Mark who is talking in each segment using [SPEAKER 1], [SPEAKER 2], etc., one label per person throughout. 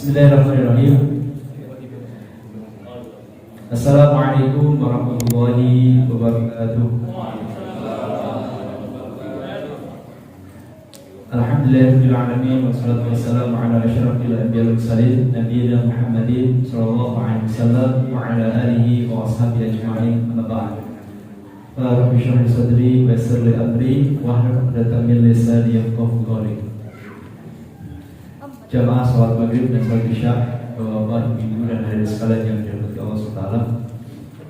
[SPEAKER 1] Bismillahirrahmanirrahim. Assalamualaikum warahmatullahi wabarakatuh. Alhamdulillahirabbil alamin wassalatu wassalamu ala asyrafil anbiya'i wal mursalin nabiyina Muhammadin sallallahu alaihi wasallam wa ala alihi wa washabihi ajma'in. Amma ba'd. Rabbi shrah li sadri wa yassir li amri wahlul 'uqdatam min lisani yafqahu qawli. Jamaah salat maghrib dan salat isya, Bapak, Ibu dan hadirin sekalian yang dirahmati Allah SWT.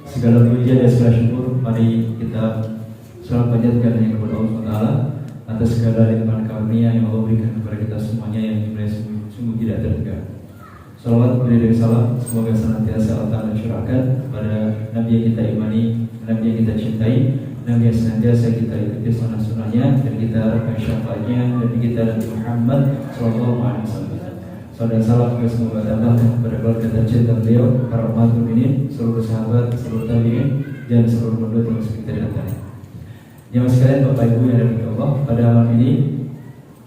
[SPEAKER 1] Segala puji dan segala syukur mari kita selalu panjatkan hanya kepada Allah SWT atas segala nikmat karunia yang Allah berikan kepada kita semuanya yang jumlahnya sungguh tidak terhingga. Salawat beri salam semoga senantiasa Allah Ta'ala curahkan kepada Nabi yang kita imani, Nabi yang kita cintai, Nabi yang senantiasa kita ikuti sunnah-sunnahnya dan kita harapkan syafaatnya Nabi kita Nabi Muhammad sallallahu alaihi wasallam. Salam salam semoga tambahkan kepada keluarga tercinta beliau, para umat mukminin, seluruh sahabat, seluruh tabi'in dan seluruh umat muslim dari antaranya. Jemaah sekalian, Bapak Ibu yang dirahmati Allah, pada malam ini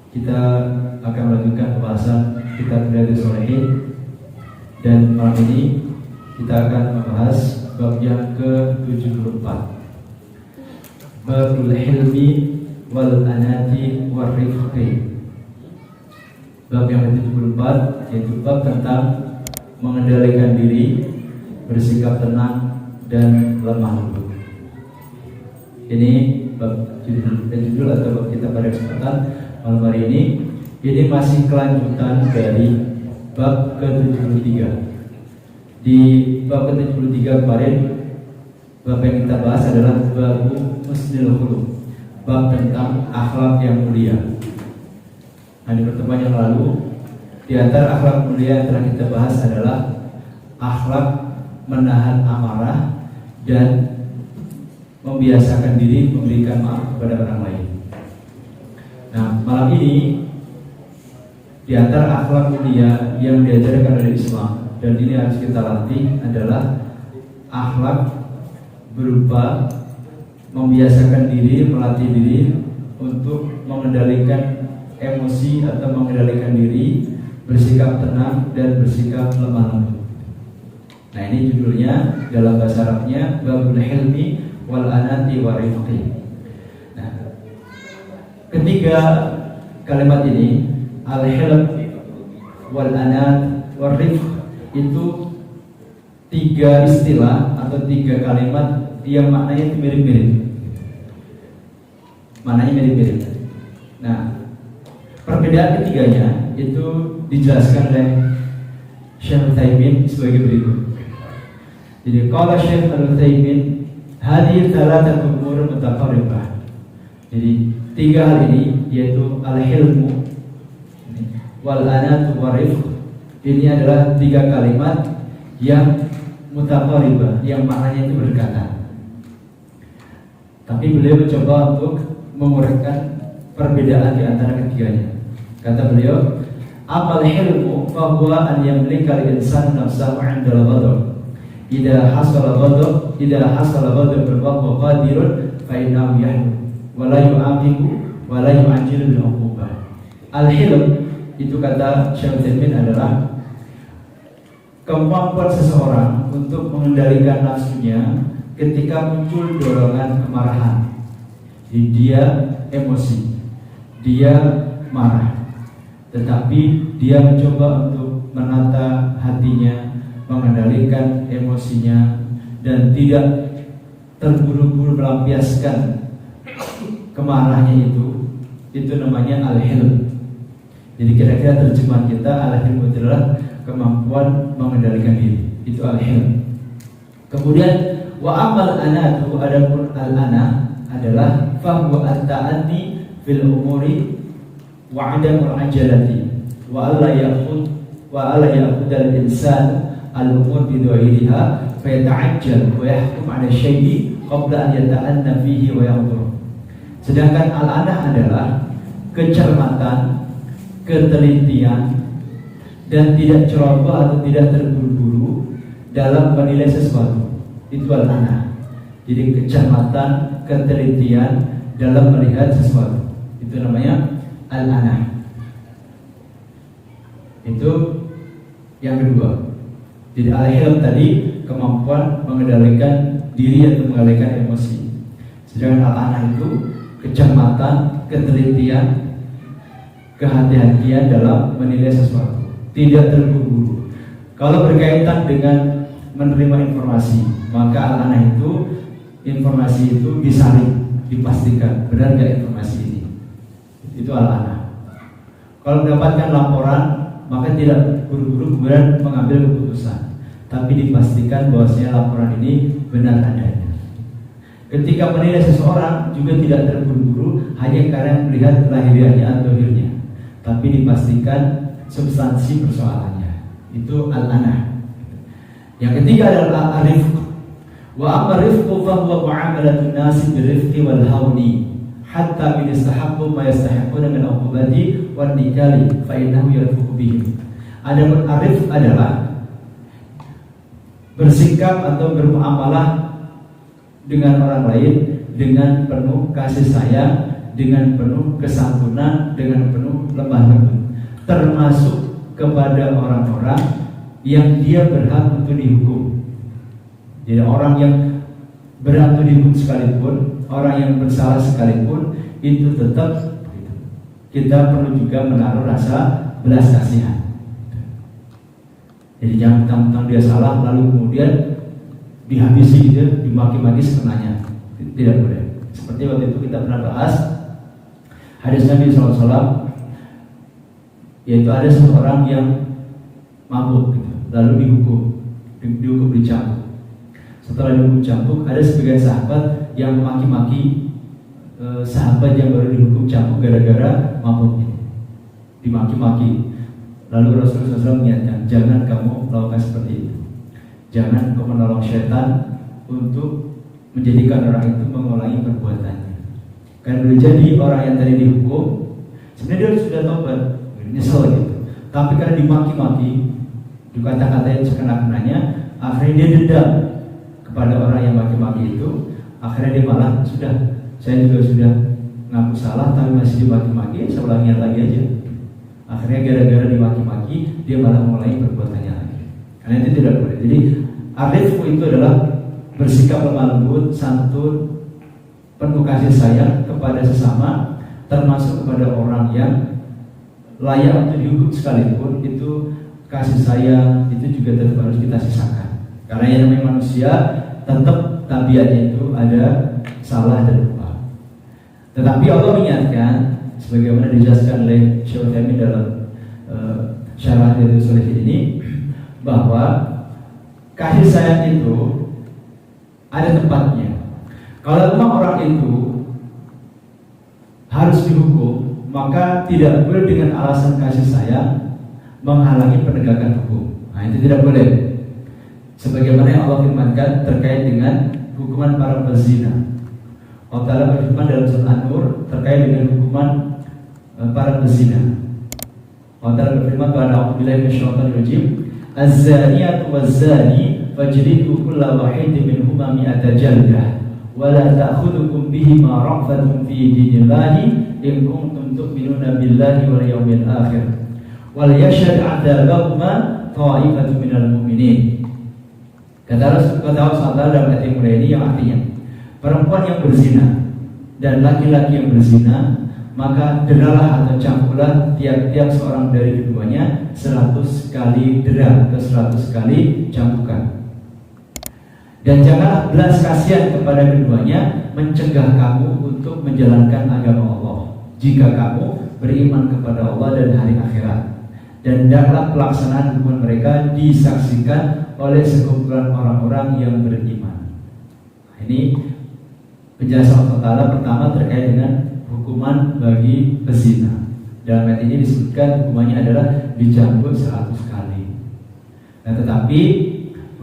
[SPEAKER 1] kita akan melanjutkan pembahasan kitab Riyadhus Shalihin dan malam ini kita akan membahas bab yang ke-74. Babul hilmi wal anati war rifqi. Bab yang ke-74 yaitu bab tentang mengendalikan diri, bersikap tenang dan lemah lembut. Ini bab judul atau bab kita pada kesempatan malam hari ini. Ini masih kelanjutan dari bab ke-73. Di bab ke-73 kemarin, bab yang kita bahas adalah bab husnul khuluq, bab tentang akhlak yang mulia. Nah, di pertemuan yang lalu, di antara akhlak mulia yang telah kita bahas adalah akhlak menahan amarah dan membiasakan diri memberikan maaf kepada orang lain. Nah, malam ini di antara akhlak mulia yang diajarkan oleh Islam dan ini harus kita latih adalah akhlak berupa membiasakan diri, melatih diri untuk mengendalikan emosi atau mengendalikan diri, bersikap tenang dan bersikap lemah lembut. Nah, ini judulnya dalam bahasa Arabnya babul hilmi wal anati war rifqi. Nah, ketiga kalimat ini al-hilm wal anat war rifq itu tiga istilah atau tiga kalimat yang maknanya mirip-mirip. Maknanya mirip-mirip. Nah, perbedaan ketiganya itu dijelaskan oleh Syekh Utsaimin sebagai berikut. Jadi qala Syekh Utsaimin hadhihi thalathatu umur mutaqarribah. Jadi tiga hal ini yaitu al-hilmu wal anatu war rifq. Ini adalah tiga kalimat yang mutaqarribah, yang maknanya itu berdekatan. Tapi beliau mencoba untuk menguraikan perbedaan di antara ketiganya. Kata beliau, amal hilmu fahuwa an yamlika al-insan nafsahu 'inda al-ghadab. Idza hasala ghadab wa huwa qadirun fa innahu yahmu wa la yu'aqibu wa la yu'ajjilu bil 'uqubah. Al-hilm itu kata Syekh Utsaimin adalah kemampuan seseorang untuk mengendalikan nafsunya ketika muncul dorongan kemarahan. Jadi dia emosi, dia marah, tetapi dia mencoba untuk menata hatinya, mengendalikan emosinya dan tidak terburu-buru melampiaskan kemarahannya itu namanya al-hilm. Jadi kira-kira terjemahan kita al-hilm adalah kemampuan mengendalikan diri, itu al-hilm. Kemudian wa amal anatu, adapun al-ana adalah fahuwa at-ta'anni fil umuri wa 'adamul ajalati wa alla ya'khud al-insan al-umur bi dhahiriha fa yata'ajjal wa yahkum 'ala syai'i qabla an yata'anna fihi wa yanzur. Sedangkan al-ana adalah kecermatan, ketelitian dan tidak ceroboh atau tidak terburu-buru dalam menilai sesuatu. Itu al-ana. Jadi kecermatan, ketelitian dalam melihat sesuatu. Itu namanya al-ana. Itu yang kedua. Jadi al-hilm tadi kemampuan mengendalikan diri atau mengendalikan emosi. Sedangkan al-anah itu kecermatan, ketelitian, kehati-hatian dalam menilai sesuatu, tidak terburu-buru. Kalau berkaitan dengan menerima informasi, maka al-anah itu informasi itu disaring, dipastikan benar nggak informasi ini. Itu al-anah. Kalau mendapatkan laporan, maka tidak buru-buru kemudian mengambil keputusan, tapi dipastikan bahwasanya laporan ini benar adanya. Ketika menilai seseorang juga tidak terburu-buru hanya karena melihat lahiriahnya atau zahirnya, tapi dipastikan substansi persoalannya. Itu al-anah. Yang ketiga adalah al-rifq. Wa amma rifqu fa huwa mu'amalatun nasi birifqi wal hawni hatta min istahabbu ma yastahiquna min uqubati wan nikali fa innahu yarfuqu bihim. Adapun arif adalah bersikap atau bermuamalah dengan orang lain dengan penuh kasih sayang, dengan penuh kesantunan, dengan penuh lemah lembut, termasuk kepada orang-orang yang dia berhak untuk dihukum. Jadi orang yang berhak untuk dihukum sekalipun, orang yang bersalah sekalipun, itu tetap kita perlu juga menaruh rasa belas kasihan. Jadi jangan mentang-mentang dia salah lalu kemudian dihabisi gitu, dimaki-maki sekenanya. Tidak boleh. Seperti waktu itu kita pernah bahas hadis Nabi SAW, yaitu ada seorang yang mabuk gitu, lalu dihukum dicambuk. Setelah dihukum cambuk, ada sebagian sahabat yang memaki-maki sahabat yang baru dihukum cambuk gara-gara mabuk ini, dimaki-maki. Lalu Rasulullah SAW mengingatkan, jangan kamu melakukan seperti itu. Jangan kau menolong syaitan untuk menjadikan orang itu mengulangi perbuatannya. Karena boleh jadi orang yang tadi dihukum sebenarnya dia sudah tobat, nyesel gitu, tapi karena dimaki-maki, dikata-katain sekena-kenanya, akhirnya dia dendam kepada orang yang maki-maki itu. Akhirnya dia malah sudah, saya juga sudah ngaku salah tapi masih dimaki-maki, saya ulangi lagi aja. Akhirnya gara-gara dimaki-maki dia malah mulai perbuatannya lagi. Karena itu tidak boleh. Jadi arifku itu adalah bersikap lemah lembut, santun, penuh kasih sayang kepada sesama, termasuk kepada orang yang layak untuk dihukum sekalipun. Itu kasih sayang itu juga tetap harus kita sisakan. Karena yang namanya manusia tetap tabiatnya itu ada salah dan lupa. Tetapi Allah mengingatkan, sebagaimana dijelaskan oleh Syekh Utsaimin dalam syarah Riyadhus Shalihin ini, bahwa kasih sayang itu ada tempatnya. Kalau memang orang itu harus dihukum, maka tidak boleh dengan alasan kasih sayang menghalangi penegakan hukum. Nah, itu tidak boleh. Sebagaimana yang Allah firmankan terkait dengan hukuman para pezina. Allah Ta'ala berfirman dalam surat An-Nur terkait dengan hukuman para pezina. Allah Ta'ala berfirman pada A'udzubillahi minasyaitonir rajim, az-zaniyatu waz-zani fajlidu kulla wahidin minhuma mi'ata jaldah wa la ta'khudhukum bihima ra'fatun fi dinillahi in kuntum tu'minuna billahi wal yawmil akhir wal yashhad 'adabahuma ta'ifatun minal mu'minin. Kata Allah SWT dalam ayat yang mulia ini, yang artinya perempuan yang berzina dan laki-laki yang berzina, maka deralah atau campulah tiap-tiap seorang dari keduanya 100 kali dera atau 100 kali cambukan. Dan janganlah belas kasihan kepada keduanya, mencegah kamu untuk menjalankan agama Allah jika kamu beriman kepada Allah dan hari akhirat. Dan hendaklah pelaksanaan hukuman mereka disaksikan oleh sekumpulan orang-orang yang beriman. Nah, ini penjelasan Allah Ta'ala pertama terkait dengan hukuman bagi pezina. Dalam ayat ini disebutkan hukumannya adalah dicambuk 100 kali. Nah, tetapi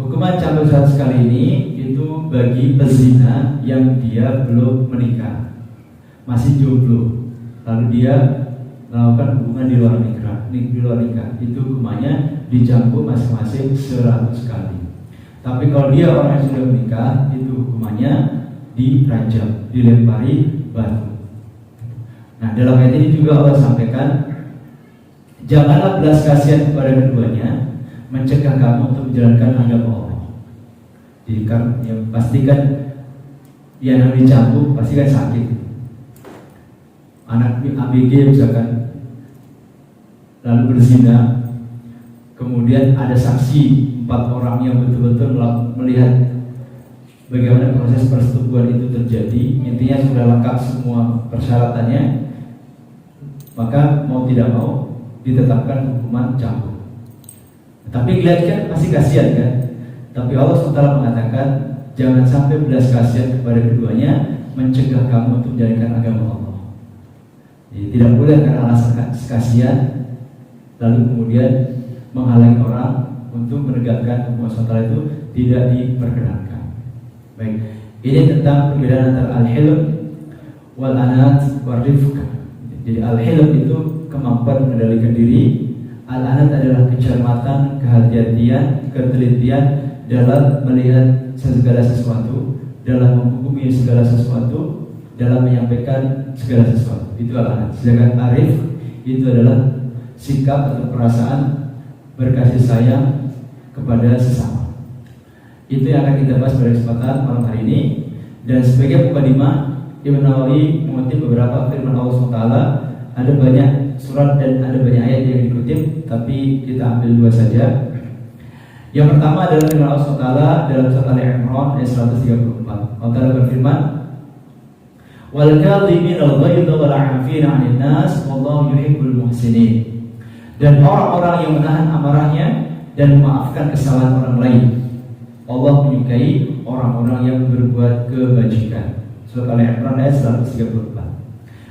[SPEAKER 1] hukuman cambuk 100 kali ini itu bagi pezina yang dia belum menikah, masih jomblo, lalu dia melakukan hubungan di luar nikah, itu hukumannya dicambuk masing-masing 100 kali. Tapi kalau dia orang yang sudah menikah, itu hukumannya dirajam, dilempari batu. Nah, dalam ayat ini juga Allah sampaikan, janganlah belas kasihan kepada keduanya, mencegah kamu untuk menjalankan agama Allah. Jadi kan yang pastikan dia namanya cambuk pasti kan sakit. Anak ABG misalkan lalu berzina, kemudian ada saksi 4 orang yang betul-betul melihat bagaimana proses persetubuhan itu terjadi, intinya sudah lengkap semua persyaratannya, maka mau tidak mau ditetapkan hukuman cambuk. Tapi lihat kan pasti kasihan kan. Tapi Allah SWT mengatakan jangan sampai belas kasihan kepada keduanya, mencegah kamu untuk menjalankan agama Allah. Jadi tidak boleh karena alasan kasihan lalu kemudian menghalangi orang untuk menegakkan hukum Allah itu tidak diperkenankan. Baik, ini tentang perbedaan antara al-hilm wal anat wal rifq. Jadi al-hilm itu kemampuan mengendalikan diri, al-anat adalah kecermatan, kehati-hatian, ketelitian dalam melihat segala sesuatu, dalam menghukumi segala sesuatu, dalam menyampaikan segala sesuatu. Itu al-anat. Sedangkan arif itu adalah sikap atau perasaan berkasih sayang kepada sesama. Itu yang akan kita bahas pada kesempatan malam hari ini. Dan sebagai mukadimah, Imam Nawawi mengutip beberapa firman Allah SWT. Ada banyak surat dan ada banyak ayat yang dikutip, tapi kita ambil 2 saja. Yang pertama adalah firman Allah SWT dalam surat Al-Imran ayat 134. Allah Ta'ala berfirman, "Wal kadhimin al-ghayza wal 'afina 'anil nas wallahu yuhibbul muhsinin." Dan orang-orang yang menahan amarahnya dan memaafkan kesalahan orang lain, Allah menyukai orang-orang yang berbuat kebajikan. Surat Al-Imran ayat 134.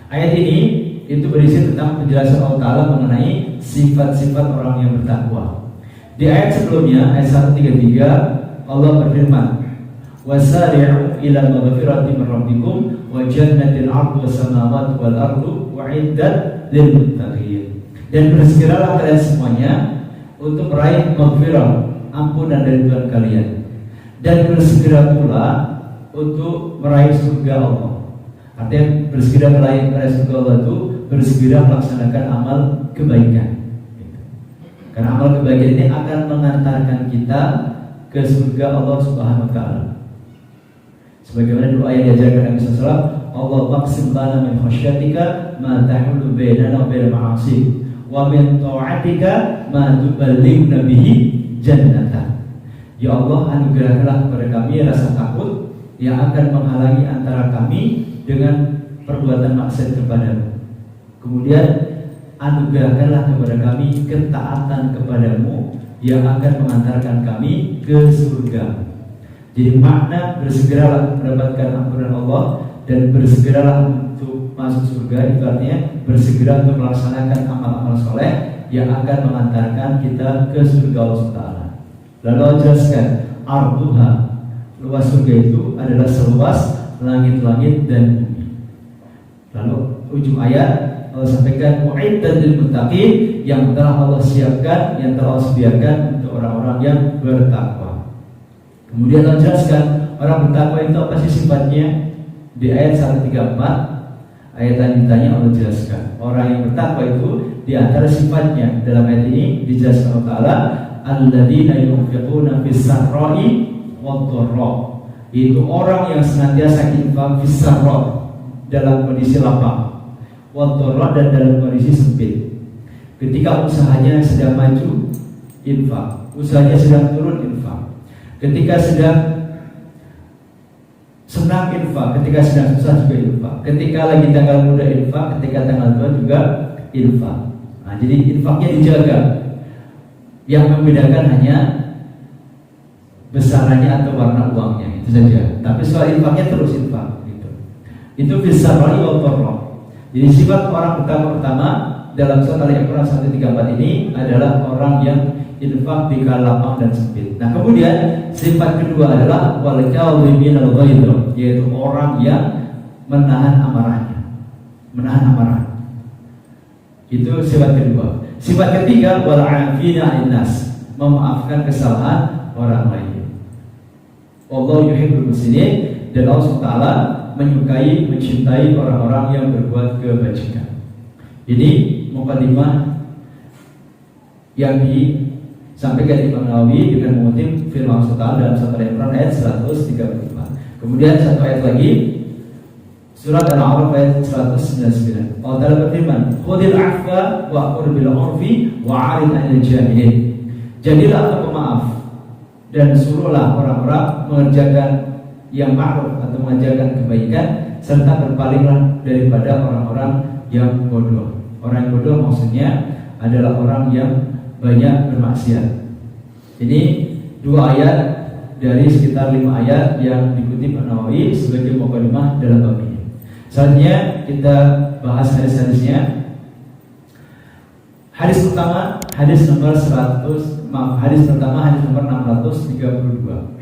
[SPEAKER 1] Ayat ini itu berisi tentang penjelasan Allah Ta'ala mengenai sifat-sifat orang yang bertakwa. Di ayat sebelumnya, ayat 133, Allah berfirman, "Wasari'u ila maghfirati min rabbikum wa jannatin 'arduha as-samawati wal ardu u'iddat lil muttaqin." Dan bersegeralah kalian semuanya untuk meraih maghfirah, ampunan dari Tuhan kalian, dan bersegera pula untuk meraih surga Allah. Artinya bersegera meraih surga Allah itu bersegera melaksanakan amal kebaikan. Karena amal kebaikan ini akan mengantarkan kita ke surga Allah Subhanahu wa Ta'ala. Sebagaimana doa yang diajarkan Nabi SAW, Allah maqsim lana min khasyatika ma tahulu bainana wa bainal ma'asi wa min ta'atika ma tuballighna bihi jannata. Ya Allah, anugerahkanlah kepada kami rasa takut yang akan menghalangi antara kami dengan perbuatan maksiat kepadamu. Kemudian anugerahkanlah kepada kami ketaatan kepadamu yang akan mengantarkan kami ke surga. Jadi makna bersegeralah mendapatkan ampunan Allah dan bersegeralah untuk masuk surga itu artinya bersegera untuk melaksanakan amal-amal soleh yang akan mengantarkan kita ke surga Allah SWT. Lalu Allah jelaskan, arduha, luas surga itu adalah seluas langit-langit dan bumi. Lalu ujung ayat Allah sampaikan mu'iddat lil muttaqin, yang telah Allah siapkan, yang telah Allah sediakan untuk orang-orang yang bertakwa. Kemudian Allah jelaskan orang bertakwa itu apa sih sifatnya? Di ayat 134 ayat lanjutannya Allah jelaskan orang yang bertakwa itu di antara sifatnya dalam ayat ini dijelaskan Allah Ta'ala, alladzina yunfiquna fis sarra'i wad dharra, itu orang yang senantiasa infak fis sarra dalam kondisi lapang, wad dharra dan dalam kondisi sempit. Ketika usahanya sedang maju, infak. Usahanya sedang turun, infak. Ketika sedang senang, infak. Ketika sedang susah juga infak. Ketika lagi tanggal muda, infak. Ketika tanggal tua juga infak. Nah, jadi infaknya dijaga. Yang membedakan hanya besarannya atau warna uangnya, itu saja. Tapi soal infaknya terus infak. Gitu. Itu fisaroi wal dharra. Jadi sifat orang pertama dalam surat Al-Imran 134 ini adalah orang yang infak di kala lapang dan sempit. Nah, kemudian sifat kedua adalah wal kadhimin al-ghaidh, yaitu orang yang menahan amarahnya. Menahan amarah. Itu sifat kedua. Sifat ketiga wal 'afina 'anil nas, memaafkan kesalahan orang lain. Wallahu yuhibbul muhsinin, dan Allah SWT menyukai, mencintai orang-orang yang berbuat kebajikan. Ini mukadimah yang Sampai ke Imam Nawawi dengan mengutip firman Allah dalam surat Al-Imran ayat 134. Kemudian satu ayat lagi, surat Al-A'raf ayat 199. Allah Ta'ala berfirman, "Khudhil 'afwa wa'mur bil 'urfi wa'rid 'anil jahilin." Jadilah pemaaf dan suruhlah orang-orang mengerjakan yang ma'ruf atau mengerjakan kebaikan, serta berpalinglah daripada orang-orang yang bodoh. Orang yang bodoh maksudnya adalah orang yang banyak bermaksiat. Ini dua ayat dari sekitar 5 ayat yang dikutip An-Nawawi sebagai mukadimah dalam bab ini. Selanjutnya kita bahas hadis-hadisnya. Hadis pertama, hadis nomor 632.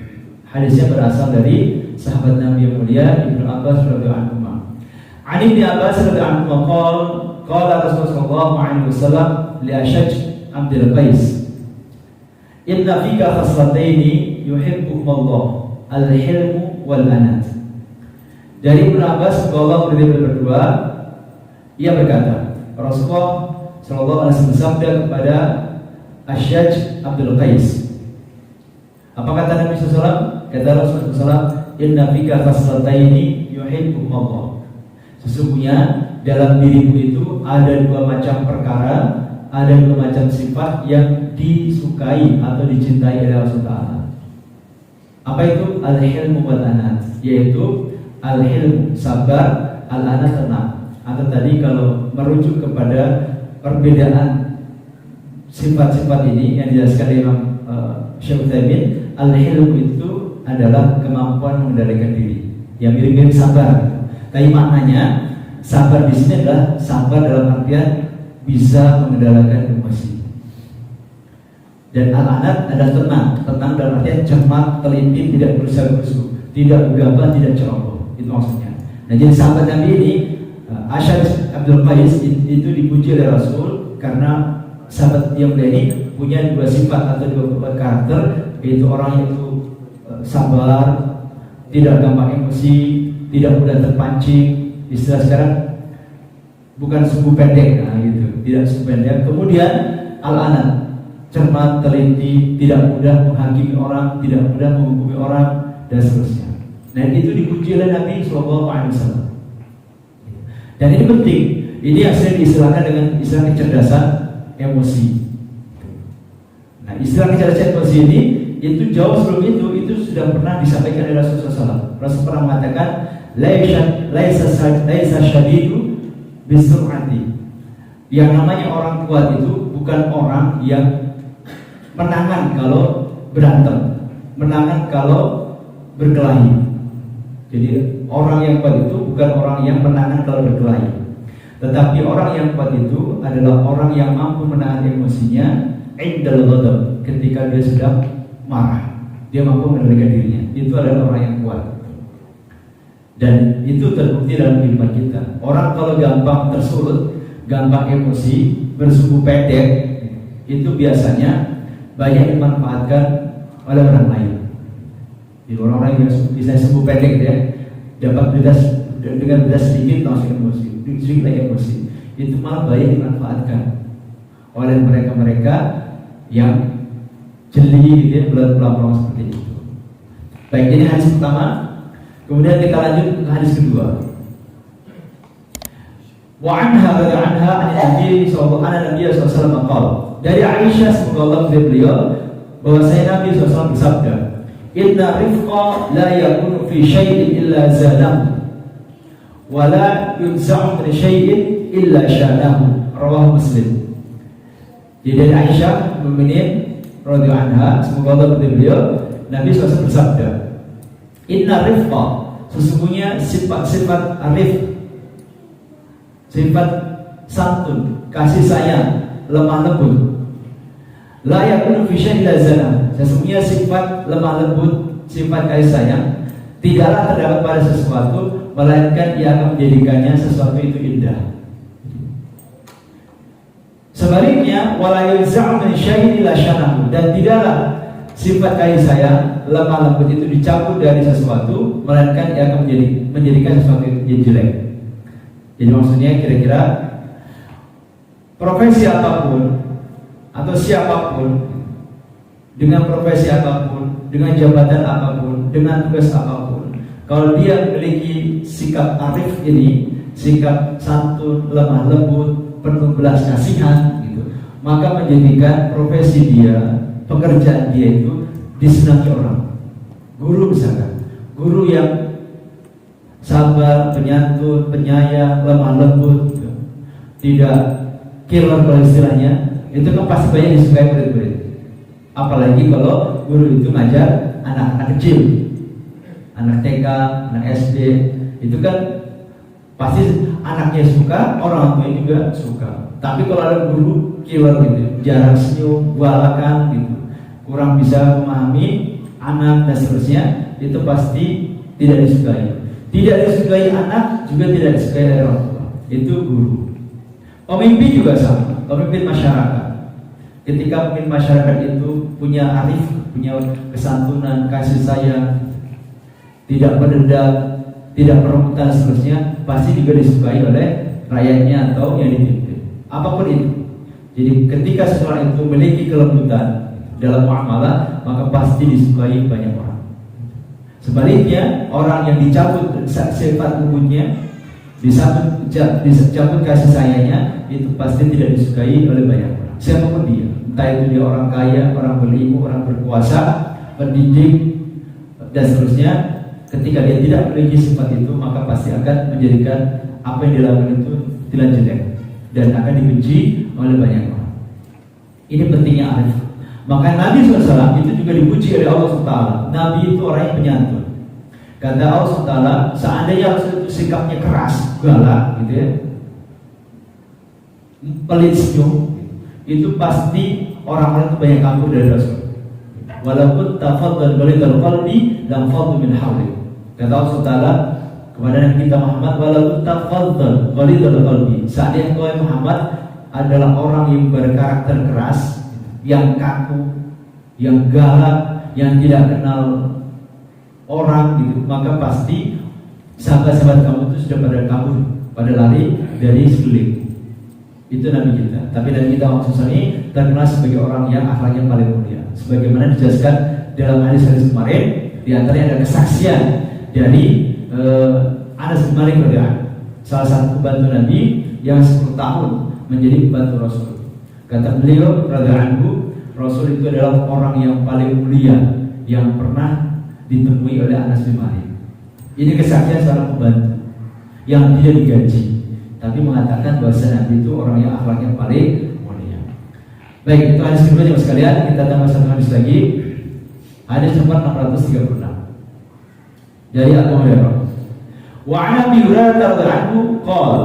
[SPEAKER 1] Hadisnya berasal dari sahabat Nabi yang mulia Ibnu Abbas radhiyallahu anhu. An Ibnu Abbas radhiyallahu anhu qala Rasulullah sallallahu alaihi wasallam li Ashaj Abdul Qais, "Inna fika khaslataini yuhibbuhumullah, al-hilmu wal anat." Dari Ibnu Abbas radhiyallahu anhu berdua, ia berkata, Rasulullah sallallahu alaihi wasallam bersabda kepada Ashaj Abdul Qais. Apa kata Nabi SAW? Kata Rasulullah SAW, "Inna fika khaslataini yuhibbuhumullah." Sesungguhnya dalam dirimu itu ada dua macam perkara, ada dua macam sifat yang disukai atau dicintai oleh Rasulullah. Apa itu? Al-hilmu wal anat, yaitu al-hilmu sabar, al-anat tenang. Atau tadi kalau merujuk kepada perbedaan sifat-sifat ini yang dijelaskan oleh Imam Syekh Utsaimin, al-hilm itu adalah kemampuan mengendalikan diri, yang mirip-mirip sabar. Tapi maknanya sabar di sini adalah sabar dalam artian bisa mengendalikan emosi. Dan al-anat adalah tenang dalam artian cermat, teliti, tidak berusaha-usaha, tidak gegabah, tidak ceroboh. Itu maksudnya. Nah, jadi sahabat Nabi ini Ashaj Abdul Qais itu dipuji oleh Rasul karena sahabat yang mulia ini punya dua sifat atau dua karakter, yaitu orang itu sabar, tidak gampang emosi, tidak mudah terpancing. Istilah sekarang bukan sumbu pendek, nah gitu, tidak sumbu pendek. Kemudian al-anat, cermat, teliti, tidak mudah menghakimi orang, tidak mudah menghukumi orang, dan seterusnya. Nah, itu dipuji oleh Nabi SAW. Dan ini penting. Ini yang sering diistilahkan dengan istilah kecerdasan emosi. Nah, istilah kecerdasan emosi ini itu jauh sebelum itu sudah pernah disampaikan oleh Rasulullah SAW. Rasul pernah mengatakan, laisa syadidu bisur'ati. Yang namanya orang kuat itu bukan orang yang menangan kalau berantem, menangan kalau berkelahi. Jadi orang yang kuat itu bukan orang yang menangan kalau berkelahi, tetapi orang yang kuat itu adalah orang yang mampu menahan emosinya indal ghadab, ketika dia sedang marah, dia mampu mengendalikan dirinya. Itu adalah orang yang kuat. Dan itu terbukti dalam kehidupan kita. Orang kalau gampang tersulut, gampang emosi, bersumbu pendek, itu biasanya banyak dimanfaatkan oleh orang lain. Jadi orang-orang yang bisa sumbu pendek ya, dapat dengan beda sedikit langsung emosi, sedikit lagi emosi, itu malah banyak dimanfaatkan oleh mereka-mereka yang jeli gitu ya, belang-belang seperti itu. Baik, ini hadis pertama. Kemudian kita lanjut ke hadis kedua. Wa anha an Nabi sallallahu alaihi wasallam qala. Dari Aisyah semoga Allah beliau bahwa Nabi SAW bersabda, "Inna rifqa la yakunu fi syai'in illa zanahu wa la yunza'u min syai'in illa syanahu." Rawahu Muslim. Jadi dari Aisyah mukminin radhiyallahu anha semoga Allah beliau, Nabi SAW bersabda, "Inna rifqa," sesungguhnya sifat-sifat arif, sifat santun, kasih sayang, lemah lembut, la yakunu fi syai'in illa zanahu, sesungguhnya sifat lemah lembut, sifat kasih sayang tidaklah terdapat pada sesuatu melainkan ia akan menjadikannya sesuatu itu indah. Sebaliknya, wala yunza'u min syai'in illa syanahu, dan tidaklah sifat kasih sayang, lemah lembut itu dicabut dari sesuatu melainkan ia akan menjadikan sesuatu yang jelek. Jadi maksudnya kira-kira profesi apapun atau siapapun dengan profesi apapun, dengan jabatan apapun, dengan tugas apapun, kalau dia memiliki sikap arif ini, sikap santun, lemah lembut, penuh belas kasihan, gitu, maka menjadikan profesi dia, pekerjaan dia itu disenangi orang. Guru misalkan, guru yang sabar, penyantun, penyayang, lemah lembut, gitu, tidak killer kalau istilahnya, itu kan pasti banyak disukai murid-murid. Apalagi kalau guru itu ngajar anak-anak kecil, anak TK, anak SD, itu kan pasti anaknya suka, orang tuanya juga suka. Tapi kalau ada guru killer gitu, jarang senyum, galakan gitu, kurang bisa memahami anak dan seterusnya, itu pasti tidak disukai. Tidak disukai anak, juga tidak disukai orang tua. Itu guru. Pemimpin juga sama, pemimpin masyarakat. Ketika mungkin masyarakat itu punya arif, punya kesantunan, kasih sayang, tidak berdendam, tidak perebutan seterusnya, pasti juga disukai oleh rakyatnya atau yang dipimpin. Apapun itu. Jadi ketika seseorang itu memiliki kelembutan dalam muamalah, maka pasti disukai banyak orang. Sebaliknya, orang yang dicabut sifat lembutnya, dicabut kasih sayangnya, itu pasti tidak disukai oleh banyak orang. Siapapun dia, entah itu dia orang kaya, orang berilmu, orang berkuasa, pendidik, dan seterusnya, ketika dia tidak memiliki sifat itu, maka pasti akan menjadikan apa yang dilakukan itu tidak jelek dan akan dibenci oleh banyak orang. Ini pentingnya arif. Maka Nabi SAW itu juga dipuji oleh Allah SWT. Nabi itu orang yang penyantun. Kata Allah SWT, seandainya itu sikapnya keras, galak, gitu ya, pelit senyum, itu pasti orang-orang itu banyak kabur dari Rasul. Walaupun tafaddal walidal qalbi lam fadlu min hawli. Kata Allah Taala kepada Nabi kita Muhammad, walaupun tafaddal walidal qalbi, seandainya engkau Muhammad adalah orang yang berkarakter keras, yang kaku, yang galak, yang tidak kenal orang gitu, maka pasti sahabat-sahabat kamu itu sudah pada kabur, pada lari dari sekeliling. Itu Nabi kita. Tapi Nabi kita maksud ini terkenal sebagai orang yang akhlaknya paling mulia. Sebagaimana dijelaskan dalam hadis-hadis kemarin, di antaranya ada kesaksian dari Anas bin Malik radhiyallahu, salah satu pembantu Nabi yang 10 tahun menjadi pembantu Rasul. Kata beliau radhiyallahu, Rasul itu adalah orang yang paling mulia yang pernah ditemui oleh Anas bin Malik. Ini kesaksian seorang pembantu yang tidak digaji, tapi mengatakan bahwa Nabi itu orang yang akhlaknya paling mulia. Baik, itu hadis kedua jemaah sekalian. Kita tambah satu hadis lagi. Hadis nomor 636 dari Abu Hurairah. Wa 'an Abi Hurairah radhiyallahu anhu qala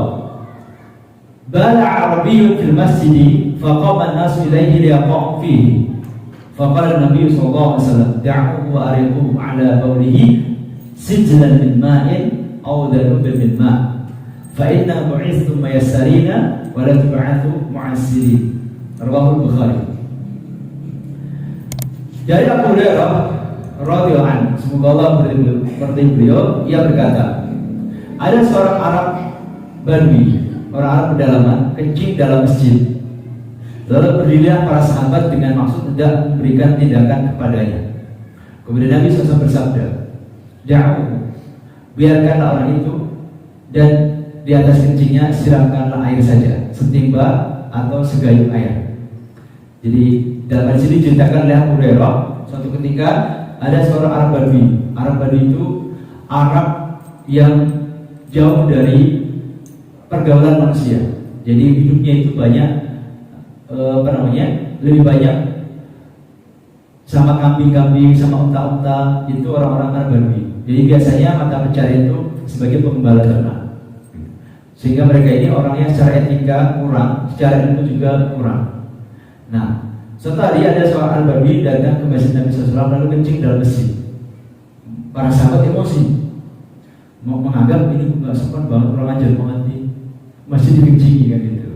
[SPEAKER 1] bala 'arabiyyun fil masjid faqama an-nasu ilayhi liyaqa'u fihi faqala an-nabiy sallallahu alaihi wasallam da'uhu wa ariquhu 'ala bawlihi sijlan min ma'in aw dhanubin min ma'. Fa'inna bu'ithum mayassarina wa la tub'athu mu'assirin. Rawahul Bukhari. Dari Abu Hurairah radhiyallahu anhu, semoga Allah berkati beliau, ia berkata, ada seorang Arab Badui, orang Arab pedalaman, kencing dalam masjid. Lalu berdirilah para sahabat dengan maksud tidak memberikan tindakan kepadanya. Kemudian Nabi SAW bersabda, "Da'u, biarkanlah orang itu, dan di atas kencingnya siramkanlah air saja, setimba atau segayung air." Jadi dalam hadis ini diceritakan oleh Abu Hurairah, suatu ketika ada seorang Arab Badui. Arab Badui itu Arab yang jauh dari pergaulan manusia. Jadi hidupnya itu banyak lebih banyak sama kambing-kambing, sama unta-unta. Itu orang-orang Arab Badui. Jadi biasanya mata pencarian itu sebagai pengembala ternak. Sehingga mereka ini orangnya secara etika kurang, secara ilmu juga kurang. Nah, suatu hari ada seorang Al-Badui datang ke masjid Nabi SAW lalu kencing dalam masjid. Para sahabat emosi, menganggap ini nggak sopan banget, orang ajar banget nih, masjid dikencingi kan gitu.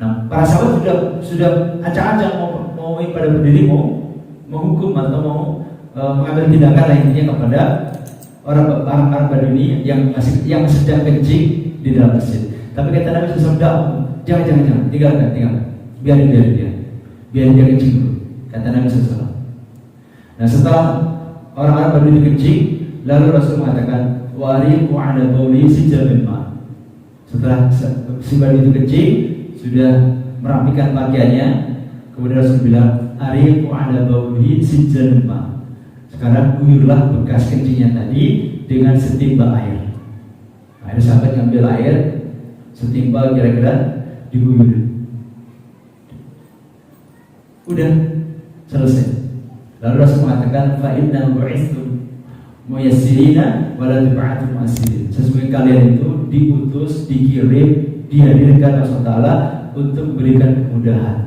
[SPEAKER 1] Nah, para sahabat sudah acak-acak mau pada berdiri, mau menghukum atau mau mengambil tindakan lainnya kepada orang Badui yang sedang kencing di dalam masjid. Tapi kata Nabi SAW, jangan, tinggalkan, biarin dia kencing dulu. kata Nabi SAW. Nah setelah orang-orang baru itu kencing, lalu Rasul mengatakan wariqu ala bauli sijal min ma. Setelah si baru itu kencing, sudah merapikan pakaiannya, kemudian Rasul bilang ariqu ala bauli sijal min ma. Sekarang guyurlah bekas kencingnya tadi dengan setimba air. Akhirnya sahabat ngambil air setimba kira-kira diguyur. Udah selesai. Lalu Rasul mengatakan fa inna bu'itsu muyassirina wa la tub'atu mu'assirin. Sesungguhnya kalian itu diutus, dikirim, dihadirkan Allah Taala untuk memberikan kemudahan.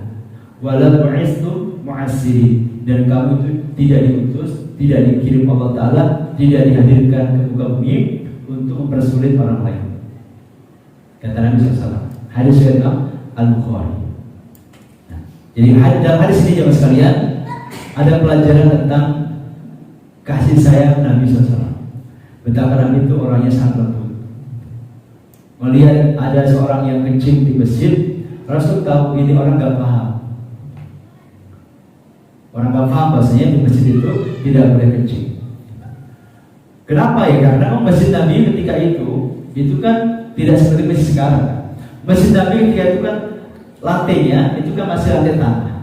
[SPEAKER 1] Wa la bu'itsu mu'assirin, dan kamu itu tidak diutus, tidak dikirim Allah Taala, tidak dihadirkan ke muka bumi untuk mempersulit orang lain. Kata Nabi SAW. Hadis riwayat Al-Bukhari. Nah, jadi dalam hadis ini jemaah sekalian ada pelajaran tentang kasih sayang Nabi SAW. Betapa Nabi itu orangnya sangat lembut. Melihat ada seorang yang kencing di masjid, Rasul tahu ini orang gak paham. Orang gak paham bahasanya di masjid itu tidak boleh kencing. Kenapa ya? Karena masjid Nabi ketika itu kan tidak seperti masjid sekarang. Masjid Nabi ketika itu kan lantainya itu kan masih lantai tanah.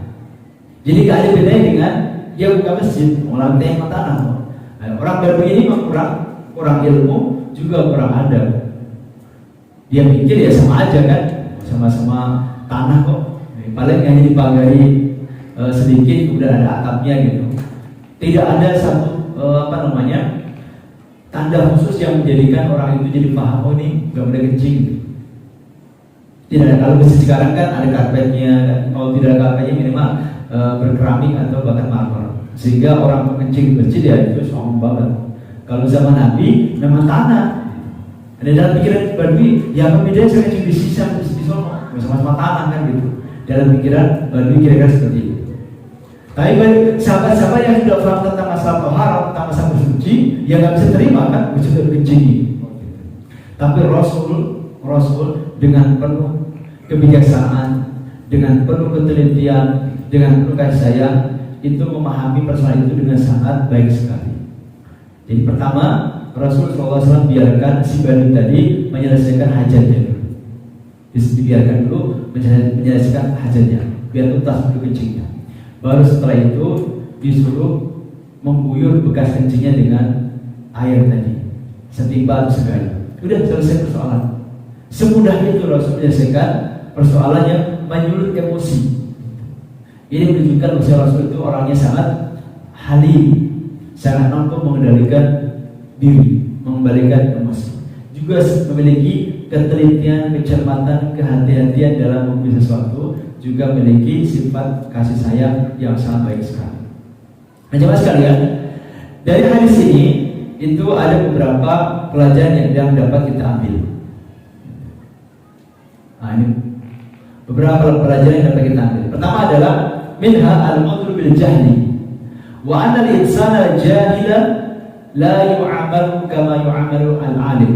[SPEAKER 1] Jadi gak ada bedanya dengan dia buka masjid, lantai yang tanah. Nah, orang baru ini memang kurang ilmu, juga kurang adab. Dia pikir ya sama aja kan, sama-sama tanah kok. Paling hanya dipagari sedikit, kemudian ada atapnya gitu. Tidak ada satu tanda khusus yang menjadikan orang itu jadi paham, oh ini gak boleh kencing. Tidak ada. Kalau masjid sekarang kan ada karpetnya, kalau tidak ada karpetnya minimal berkeramik atau bahkan marmer, sehingga orang kencing di masjid ya itu sombong banget. Kalau zaman Nabi memang tanah. Ada dalam pikiran Badui, ya apa bedanya saya kencing di sisi sama di sono, sama-sama tanah kan gitu. Dalam pikiran Badui kira-kira seperti itu. Tapi sahabat-sahabat yang sudah paham tentang masalah tohara, tentang masalah bersuci, yang nggak bisa terima kan bersuci kencing. Tapi Rasul dengan penuh kebijaksanaan, dengan penuh ketelitian, dengan penuh kasih sayang, itu memahami persoalan itu dengan sangat baik sekali. Jadi pertama, Rasul SAW biarkan si Badui tadi menyelesaikan hajatnya dulu. Dibiarkan dulu menyelesaikan hajatnya, biar tuntas dulu kencingnya. Baru setelah itu disuruh mengguyur bekas kencingnya dengan air tadi, setimba sekali. Udah selesai persoalan. Semudah itu Rasul menyelesaikan persoalan yang menyulut emosi. Ini menunjukkan bahwa Rasul itu orangnya sangat halim, sangat mampu mengendalikan diri, mengembalikan emosi. Juga memiliki ketelitian, kecermatan, kehati-hatian dalam memilih sesuatu, juga memiliki sifat kasih sayang yang sangat baik sekali. Nah, jemaah sekalian, dari hadis ini itu ada beberapa pelajaran yang dapat kita ambil. Nah, ini beberapa pelajaran yang dapat kita ambil. Pertama adalah minha al-mudru bil jahli wa anna al-insana jahila la yu'amalu kama yu'amalu al-alim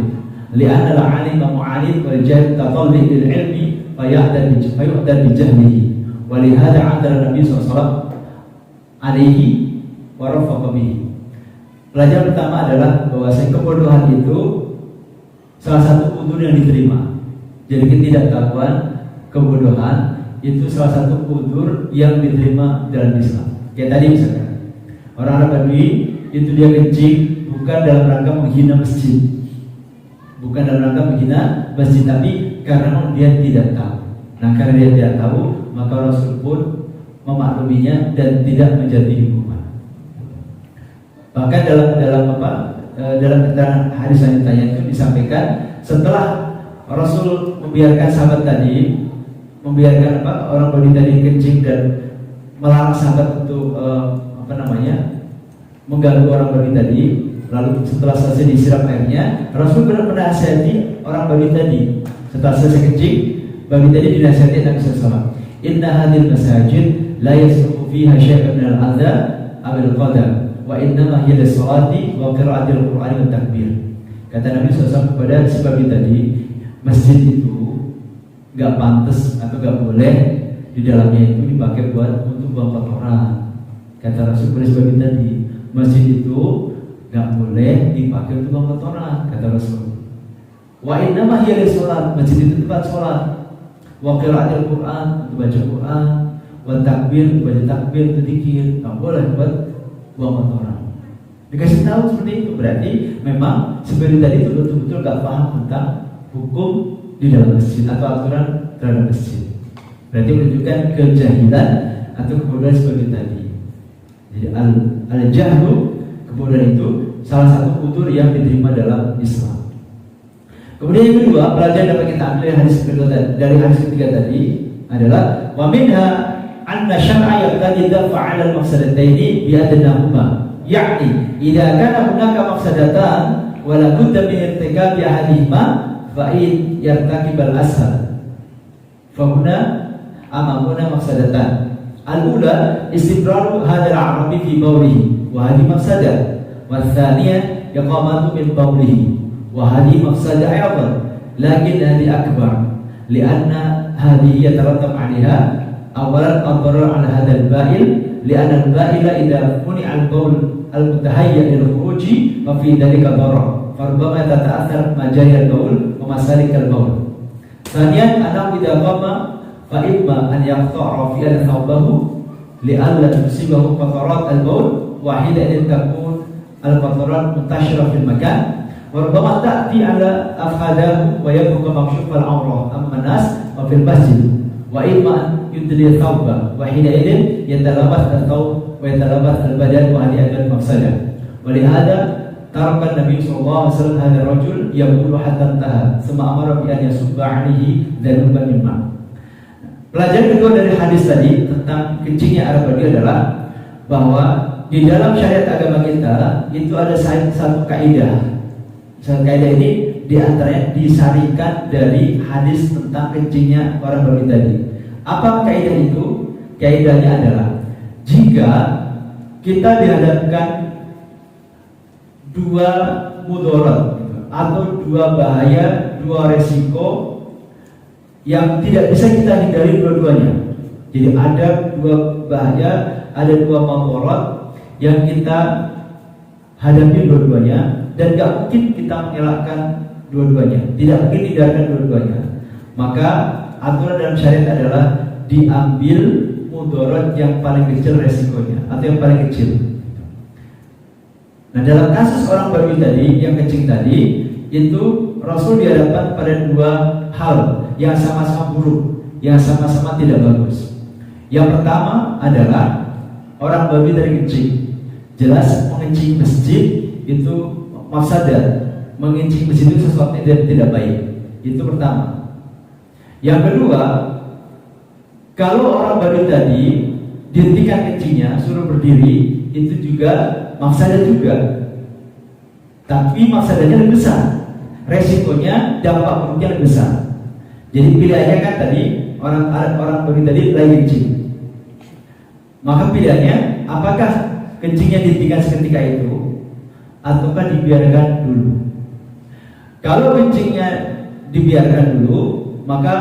[SPEAKER 1] li'anna al-alima mu'anid wal jahil tatalli bil ilmi fayu'dan bi jahlihi wa lihada 'adala Nabi SAW alaihi wa rafaqa bihi. Pelajaran pertama adalah bahwa kebodohan itu salah satu udzur yang diterima. Jadi ketidaktahuan, kebodohan itu salah satu udzur yang diterima dalam Islam. Kayak tadi misalkan orang Badui itu dia kencing bukan dalam rangka menghina masjid, bukan dalam rangka menghina masjid, tapi karena dia tidak tahu. Nah, karena dia tidak tahu, maka Rasul pun memakluminya dan tidak menjadi hukuman. Bahkan dalam keterangan hadis selanjutnya itu disampaikan setelah Rasul membiarkan sahabat tadi, membiarkan orang Badui tadi kencing dan melarang sahabat untuk mengganggu orang Badui tadi. Lalu setelah selesai disiram airnya, Rasul benar-benar nasihati orang Badui tadi. Setelah selesai kencing, Badui tadi dinasihati Nabi SAW. Inna hadil masajid la yasluhu fiha syai'un min al-adha awil qadam wa innama hiya lis-salati wa qira'atil Qur'ani wa takbir. Kata Nabi SAW kepada si Badui tadi, masjid itu gak pantas atau gak boleh di dalamnya itu dipakai untuk buang kotoran, Kata Rasul sebagai tadi, masjid itu nggak boleh dipakai untuk buang kotoran, kata Rasul. Wa innama hiya lis-shalat, masjid itu tempat sholat. Wa qiraatul Quran, untuk baca Quran. Wa takbir, untuk baca takbir, untuk zikir. Nggak boleh buat buang kotoran. Dikasih tahu seperti itu, berarti memang seperti tadi itu betul-betul nggak paham tentang hukum di dalam masjid atau aturan terhadap masjid. Berarti menunjukkan kejahilan atau kebodohan seperti tadi. Jadi al-jahlu, kebodohan itu salah satu udzur yang diterima dalam Islam. Kemudian yang kedua, pelajaran dapat kita ambil dari hadis ketiga tadi adalah wa minha anna syar'a yaqtadi daf'a al-mafsadataini bi adnahuma, ya'ni idza kana hunaka mafsadatan wa la budda min irtikabi ahadihima fa in yartakib al-ashal fa huna amamuna mafsadatan. Al-ula istibraru hadzal arabi fi bawlihi wa hadhihi mafsadah, wa tsaniyah iqamatu min bawlihi wa hadhihi mafsadah aydan, lakin hadhihi akbar lianna hadhihi yatarattab 'alaiha awalan ad-darar 'ala hadzal ba'il lianna al-ba'ila idza muni'a al-bawl al-mutahayya lil khuruji fa fi dhalika darar farubbama tata'athar majari al-bawl wa masalik al-bawl. Tsaniyan annahu idza qama fa imma an yaqta'a fi al-thawbahu li'alla tusibahu qatarat al-bawl wahidan takun al-qatarat muntashira fil makan wa rubbama ta'ti 'ala afhadahu wa yabqa makshuf al-awra amma an-nas wa fil masjid wa imma an yudli thawba wa hinaidin yatalabat al-thawb wa yatalabat al-badan wa hadhihi al-mafsadah. Wa li hadha taraka an-nabi sallallahu alaihi wasallam hadha ar-rajul yaqulu hatta intaha thumma amara bi an yasubba 'alaihi dhanuban min ma'. Pelajaran kedua dari hadis tadi tentang kencingnya Arab Badi adalah bahwa di dalam syariat agama kita itu ada satu kaidah. Satu kaidah ini diantaranya disarikan dari hadis tentang kencingnya orang Badi tadi. Apa kaidah itu? Kaidahnya adalah jika kita dihadapkan dua mudarat atau dua bahaya, dua resiko yang tidak bisa kita hindari dua-duanya. Jadi ada dua bahaya, ada dua mudarat yang kita hadapi dua-duanya dan gak mungkin kita mengelakkan dua-duanya, tidak mungkin dihindarkan dua-duanya. Maka aturan dalam syariat adalah diambil mudarat yang paling kecil resikonya atau yang paling kecil. Nah, dalam kasus orang babi tadi yang kencing tadi itu Rasul dihadapkan pada dua hal yang sama-sama buruk, yang sama-sama tidak bagus. Yang pertama adalah orang babi dari kencing, jelas mengencing masjid itu mafsadah, mengencing masjid itu sesuatu yang tidak baik. Itu pertama. Yang kedua, kalau orang babi tadi dihentikan kencingnya, suruh berdiri, itu juga mafsadah juga. Tapi mafsadahnya lebih besar, resikonya, dampak buruknya lebih besar. Jadi pilihannya kan tadi orang babi tadi lagi kencing. Maka pilihannya apakah kencingnya dihentikan seketika itu ataukah dibiarkan dulu. Kalau kencingnya dibiarkan dulu, maka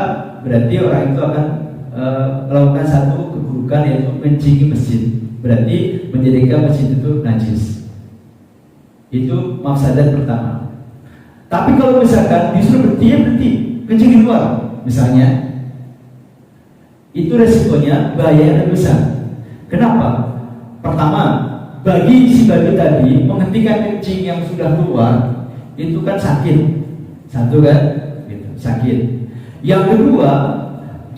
[SPEAKER 1] berarti orang itu akan melakukan satu keburukan, yaitu mencingi masjid. Berarti menjadikan masjid itu najis. Itu mafsadat pertama. Tapi kalau misalkan disuruh berhenti, kencing di luar misalnya, itu resikonya bahaya yang besar. Kenapa? Pertama, bagi si babi tadi menghentikan kencing yang sudah keluar itu kan sakit, satu kan, gitu, sakit. Yang kedua,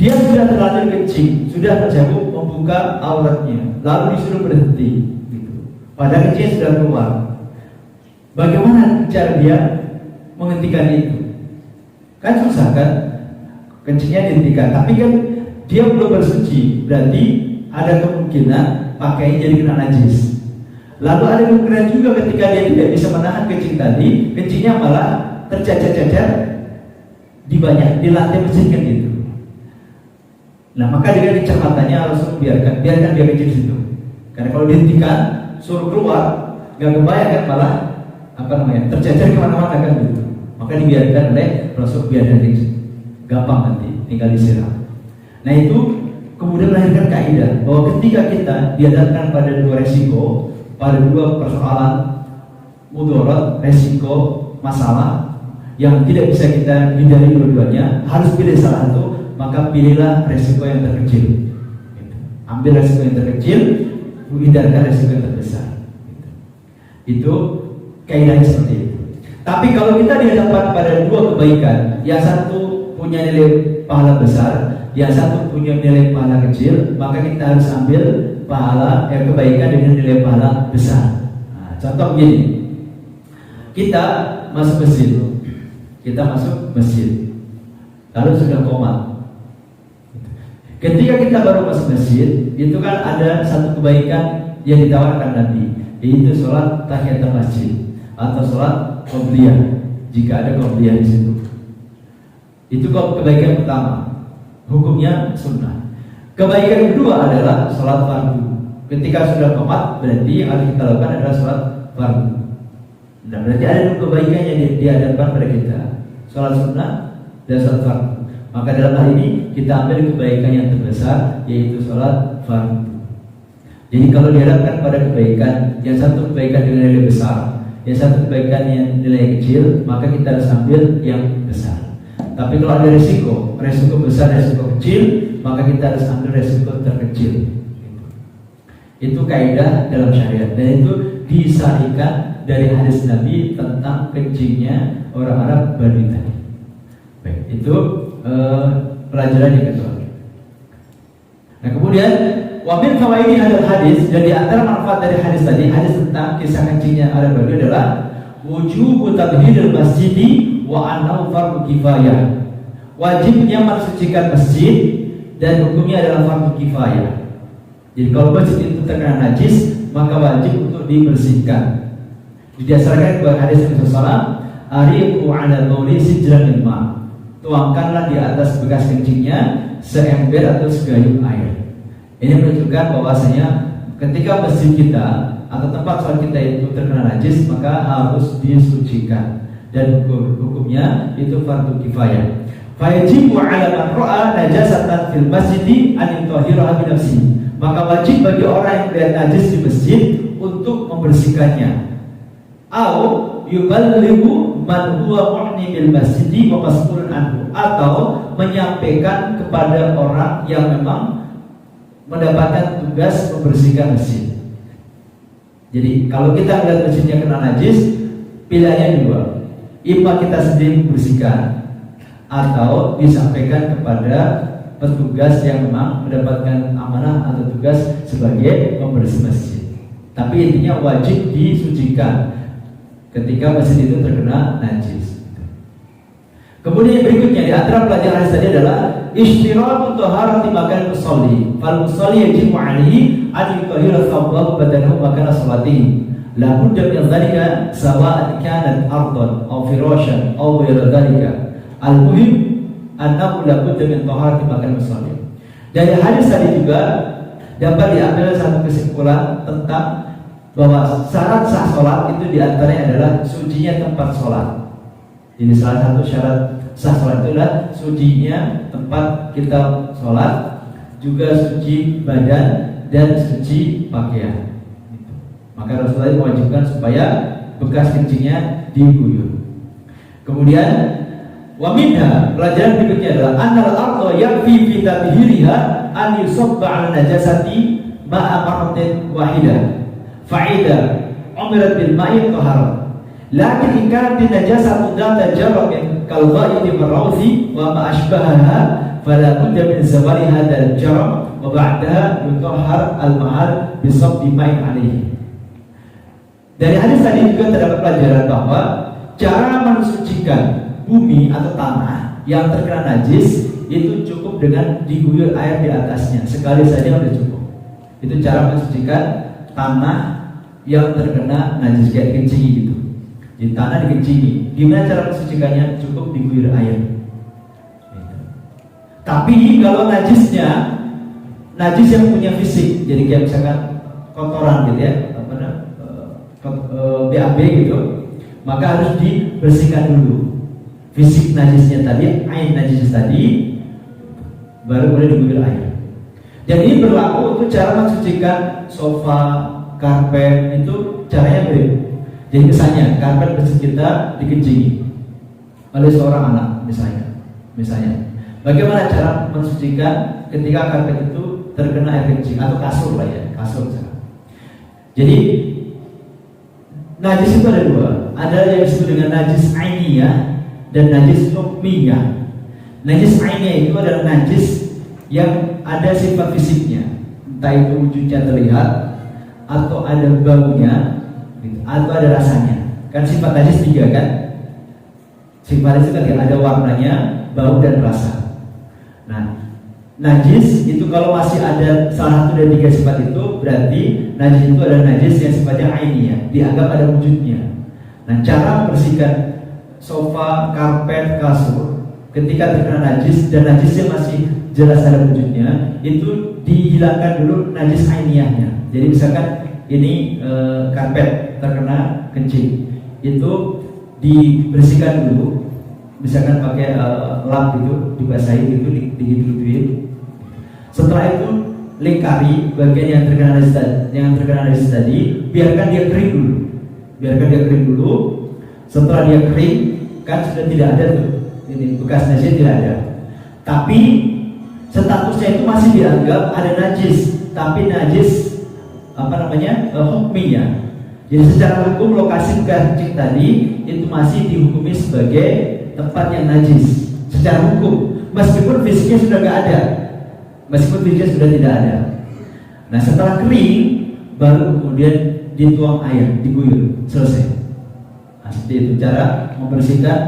[SPEAKER 1] dia sudah terlanjur kencing, sudah terjatuh membuka auratnya, lalu disuruh berhenti, gitu. Padahal kencingnya sudah keluar. Bagaimana cara dia menghentikan itu? Kan susah kan? Kencingnya dihentikan, tapi kan dia belum bersuci, berarti ada kemungkinan pakainya jadi kena najis. Lalu ada kemungkinan juga ketika dia tidak bisa menahan kencing tadi, kencingnya malah tercacar-cacar di lantai masjid kan gitu. Nah, maka dengan kecamatannya harus biarkan dia kencing di situ. Karena kalau dihentikan, suruh keluar, gak kebayang kan malah tercacar kemana-mana kan gitu. Maka dibiarkan oleh Rasul, biarkan kencing, gampang nanti tinggal disiram. Nah, itu kemudian melahirkan kaidah bahwa ketika kita dihadapkan pada dua resiko, pada dua persoalan mudarat, resiko, masalah yang tidak bisa kita hindari dua-duanya, harus pilih salah satu, maka pilihlah resiko yang terkecil. Ambil resiko yang terkecil, hindarkan resiko yang terbesar. Itu kaidahnya seperti itu. Tapi kalau kita dihadapkan pada dua kebaikan, yang satu punya nilai pahala besar, yang satu punya nilai pahala kecil, maka kita harus ambil pahala kebaikan dengan nilai pahala besar. Nah, contoh begini, kita masuk masjid, lalu sudah qomat. Ketika kita baru masuk masjid, itu kan ada satu kebaikan yang ditawarkan Nabi, yaitu sholat tahiyatul masjid atau sholat qobliyah, jika ada qobliyah di situ. Itu kebaikan pertama, hukumnya sunnah. Kebaikan kedua adalah sholat fardu. Ketika sudah qomat, berarti yang harus kita lakukan adalah sholat fardu. Nah, berarti ada dua kebaikan yang dihadapkan pada kita, sholat sunnah dan sholat fardu. Maka dalam hal ini kita ambil kebaikan yang terbesar, yaitu sholat fardu. Jadi kalau dihadapkan pada kebaikan, yang satu kebaikan dengan nilai besar, yang satu kebaikan yang nilai kecil, maka kita harus ambil yang besar. Tapi kalau ada resiko besar, resiko kecil, maka kita harus ambil resiko terkecil. Itu kaidah dalam syariat, dan itu disahihkan dari hadis Nabi tentang kencingnya orang Arab Badui tadi. Baik, itu pelajaran yang kedua. Nah, kemudian wamin fawaidi hadal hadis, dan di antara manfaat dari hadis tadi, hadis tentang kisah kencingnya Arab Badui adalah wujubu tathhiril masjidi wa annahu fardhu kifayah. Wajibnya mensucikan masjid dan hukumnya adalah fardhu kifayah. Jadi kalau masjid itu terkena najis, maka wajib untuk dibersihkan. Didasarkan kepada hadis Nabi SAW, ariqu ala bauli sijran min ma', tuangkanlah di atas bekas kencingnya seember atau segayung air. Ini menunjukkan bahwasanya ketika masjid kita atau tempat sholat kita itu terkena najis, maka harus disucikan, dan hukumnya itu fardu kifayah. Fayajibu 'ala man ra'a najasatan fil masjidi an yutahhiraha bi nafsihi, maka wajib bagi orang yang melihat najis di masjid untuk membersihkannya. Au yuballighu man huwa mu'ni bil masjidi wa mas'ulun anhu, atau menyampaikan kepada orang yang memang mendapatkan tugas membersihkan masjid. Jadi kalau kita melihat masjidnya kena najis, pilihannya dua, imma kita sendiri membersihkan atau disampaikan kepada petugas yang memang mendapatkan amanah atau tugas sebagai pembersih masjid. Tapi intinya wajib disucikan ketika masjid itu terkena najis. Kemudian berikutnya di antara pelajaran hadis tadi adalah ishtiratu taharati makan musolli. Fal musolli yajibu alaihi an yutahhira thawbahu badanahu makana salatihi. La budda min dhalika sawa'an kanat ardan aw firashan aw ghayra dhalika. Al-muhim annahu la budda min taharati makan musolli. Dari hadis tadi juga dapat diambil satu kesimpulan tentang bahwa syarat sah sholat itu diantaranya adalah sucinya tempat sholat. Jadi salah satu syarat sah sholat itu adalah sucinya tempat kita sholat, juga suci badan dan suci pakaian. Maka Rasulullah mewajibkan supaya bekas kencingnya diguyur. Kemudian waminha, pelajaran berikutnya adalah annal ardo yakfi fi tathhiriha an yusabba 'ala najasati ma'a marratin wahidah. Fa'ida umirat bil ma'i tahara. Lakin in kanat najasatu data jarabin kal ghairi marrawthi wa ma ashbahaha fala budda min zawali hadzal jarab wa ba'daha yutahhar al mahal bi sabbi ma'in alayhi. Dari hadis tadi juga terdapat pelajaran bahwa cara mensucikan bumi atau tanah yang terkena najis itu cukup dengan diguyur air di atasnya, sekali saja sudah cukup. Itu cara mensucikan tanah yang terkena najis, kayak kencingi gitu. Di tanah dikencingi. Gimana cara mensucikannya? Cukup diguyur air. Tapi kalau najisnya najis yang punya fisik, jadi kayak misalkan kotoran gitu ya, BAB gitu, maka harus dibersihkan dulu fisik najisnya tadi, air najis tadi, baru boleh diguyur air. Dan ini berlaku untuk cara mensucikan sofa, karpet, itu caranya beda. Jadi misalnya karpet masjid kita dikencingi oleh seorang anak misalnya, bagaimana cara mensucikan ketika karpet itu terkena air kencing atau kasur lah ya, kasur misalnya. Jadi najis itu ada dua, ada yang disebut dengan najis ainiyah dan najis hukmiyah. Najis ainiyah itu adalah najis yang ada sifat fisiknya, entah itu wujudnya terlihat atau ada baunya gitu, atau ada rasanya. Kan sifat najis tiga kan? Sifat najis kan ada warnanya, bau dan rasa. Nah, najis itu kalau masih ada salah satu dari tiga sifat itu, berarti najis itu adalah najis yang sifatnya ainiyah, dianggap ada wujudnya. Nah, cara membersihkan sofa, karpet, kasur ketika terkena najis dan najisnya masih jelas ada wujudnya, itu dihilangkan dulu najis ainiyahnya. Jadi misalkan ini karpet terkena kencing, itu dibersihkan dulu, misalkan pakai lap itu, dibasahi gitu, digituin. Setelah itu lingkari bagian yang terkena najis tadi, biarkan dia kering dulu. Setelah dia kering, kan sudah tidak ada tuh, ini bekas najis tidak ada. Tapi statusnya itu masih dianggap ada najis, tapi najis hukmiyah. Jadi secara hukum lokasi kencing tadi itu masih dihukumi sebagai tempat yang najis secara hukum, meskipun fisiknya sudah nggak ada, meskipun fisiknya sudah tidak ada. Nah, setelah kering baru kemudian dituang air, diguyur, selesai. Nah, seperti itu cara membersihkan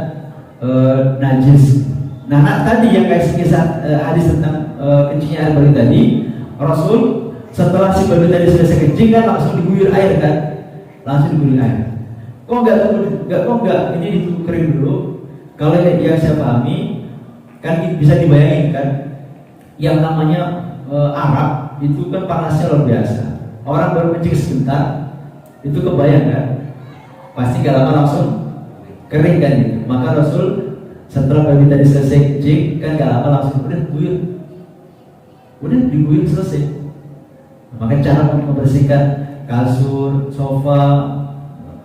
[SPEAKER 1] najis. Nah, tadi yang kayak kisah hadis tentang kencingnya air babi tadi, Rasul setelah si babi tadi selesai kencing kan langsung diguyur air kan, Kok enggak ini ditunggu kering dulu. Kalau yang saya pahami kan bisa dibayangin kan, yang namanya Arab itu kan panasnya luar biasa. Orang baru kencing sebentar itu kebayang kan, pasti gak lama langsung kering kan gitu. Maka Rasul setelah babi tadi selesai kencing kan gak lama langsung udah diguyur selesai. Maka cara membersihkan kasur, sofa,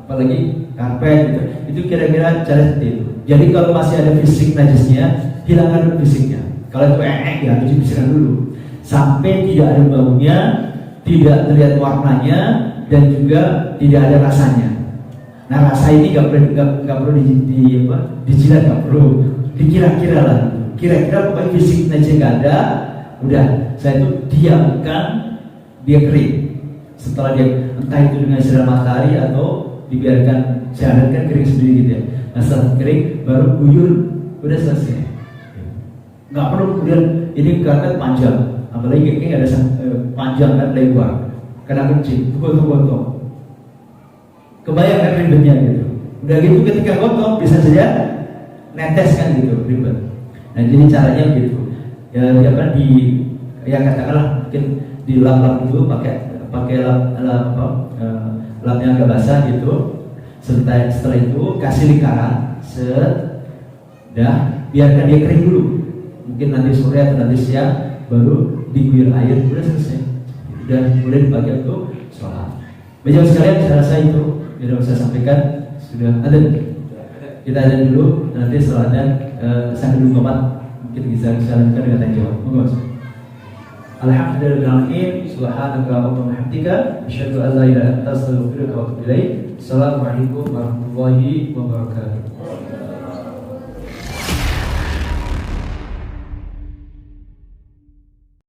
[SPEAKER 1] apalagi karpet gitu, itu kira-kira cara seperti itu. Jadi kalau masih ada fisik najisnya, hilangkan dulu fisiknya. Kalau itu ya harus dibersihkan dulu sampai tidak ada baunya, tidak terlihat warnanya, dan juga tidak ada rasanya. Nah, rasa ini nggak perlu dijilat, nggak perlu dikira-kira lah. Kira-kira pokoknya fisik najis nggak ada, udah saya itu diamkan dia kering. Setelah dia entah itu dengan sinar matahari atau dibiarkan kan kering sendiri gitu ya. Nah, setelah kering baru guyur, udah selesai. Nggak perlu kemudian ini karpet panjang, apalagi ini ada panjang kan lebar, kena kencing, gotong-gotong. Kebayang kan ribetnya gitu. Udah gitu ketika gotong bisa saja netes kan gitu, ribet. Nah, jadi caranya gitu. Ya katakanlah mungkin dilap-lap dulu pakai lap yang agak basah gitu. Setelah itu kasih lingkaran, dah biarkan dia kering dulu. Mungkin nanti sore atau nanti siang baru diguyur air, udah selesai. Udah boleh dipakai untuk sholat. Bapak sekalian, saya rasa itu yang saya sampaikan sudah ada. Kita ada dulu, nanti sholatnya sampai 24 mungkin bisa lanjutkan dengan tanya jawab. Monggo. Alhamdulillahirobbilalamin, subhanaka wa bihamdika, asyhadu an la ilaha illa anta, astaghfiruka wa atubu ilaik. Assalamualaikum warahmatullahi wabarakatuh.